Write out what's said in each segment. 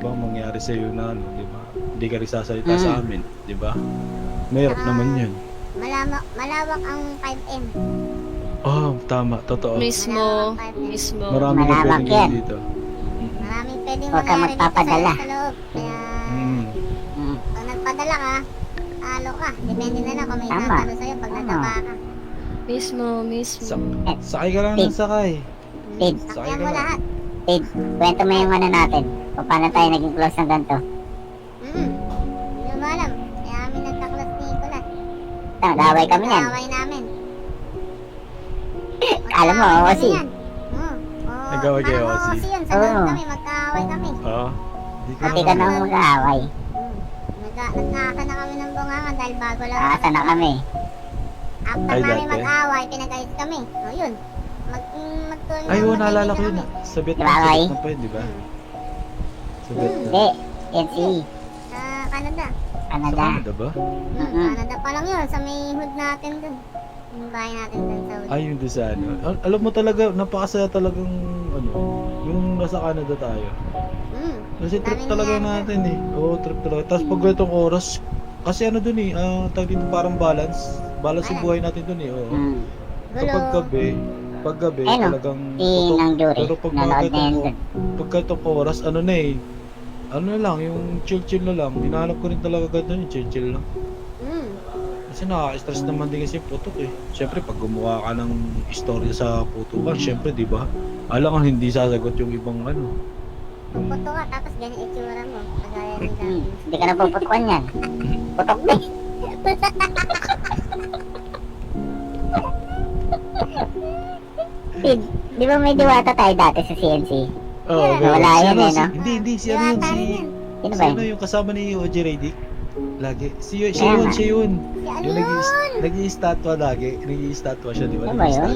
ba, mangyari sa iyo na ano, di ba? Hindi ka rin sasalita sa amin, di ba? Mahirap naman yun. Malawak ang 5M. Oh, tama, totoo. Mismo. Mismo. Maraming Malawak pwedeng yan. gawin dito. Maraming pwedeng Huwag ka mangyari dito magpapadala. sa loob. Kaya, Mm. pag nagpadala ka, talo ka. Depende na lang kung may Tama. tatalo sa'yo pag natapa ka. Mismo. Mismo. Sakay ka lang ng sakay. Sid, Sakyan mo lahat. Sid, kwento mo yung ano natin. Kung paano tayo naging close ng ganito. Hindi mo alam. Kaya kami nagka-class ni Nicolas. Nag-away kami yan. Nag-away namin. Alam mo, Magkaaway Osi. kami yan. Nag-away kayo, Parang Osi? Osi yun. Sa loob Oo. kami, magkaaway kami. Oo. Di ka Pati ka naman. nang mag-aaway. Nagkaka na kami ng bunganga dahil bago lang. Nakasa na kami. After Ay, namin dati? mag-away, pinag-ayos kami. O yun. Magtuloy Ay, oo, naalala ko yun. Sa Vietnam, Diba, sa Ay? Vietnam pa yun, di ba? Sa Vietnam. Hindi. Yan si Sa Canada. Sa Canada. Canada ba? Canada pa lang yun. Sa may hood natin dun. Yung bahay natin dun sa hood. Ay, yun doon sa ano. Alam mo talaga, napakasaya talagang, ano, yung nasa Canada tayo. Kasi trip Daming talaga nangyari natin eh. Oo, trip talaga. Tapos pag ganitong oras, kasi ano dun eh, tawag dito parang balance. Balance yung buhay natin dun eh. Oo. Mm. Kapag gabi, Ayun, oh. talagang Si putok. Nang Jury. Pero pag Nanood na yan ganitong, dun. pag ganitong oras, ano na eh, ano na lang, yung chill-chill na lang. Hinahanap ko rin talaga ganito yung chill-chill lang. Kasi nakaka-stress naman din kasi yung putok eh. Siyempre, pag gumawa ka ng istorya sa putukan, siyempre, di ba? Alam ka, hindi sasagot yung ibang ano. Puputo ka, tapos ganyan itsura mo. Kagaya nila. Hindi ka na puputukan yan. Putok na. Sid, di ba may diwata tayo dati sa CNC? Oo, Wala si yan ano, eh, no? Hindi, si ano yun, Diwata si... rin yan. Sino Si ba ano yun? yung kasama ni OJ Radic? Lagi. Siya Kaya yun, nga. siya yun. Si ano Yung yun? nag-i-statwa lagi. Nag-i-statwa siya, di ba? Ano ba yun?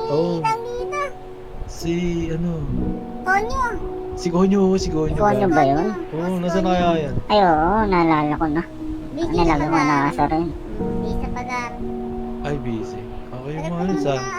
Oo. Oh, Tangina. si ano... Tonyo. Si Gonyo, si Gonyo. Gonyo ba yun? Oo, nasa na kaya yan? Ay, oo, naalala ko na. Busy Ano sa lang, mga pag-aaral. nasa rin. Busy sa pag-aaral. Ay, busy. Okay, Pero mahal sa... pinunta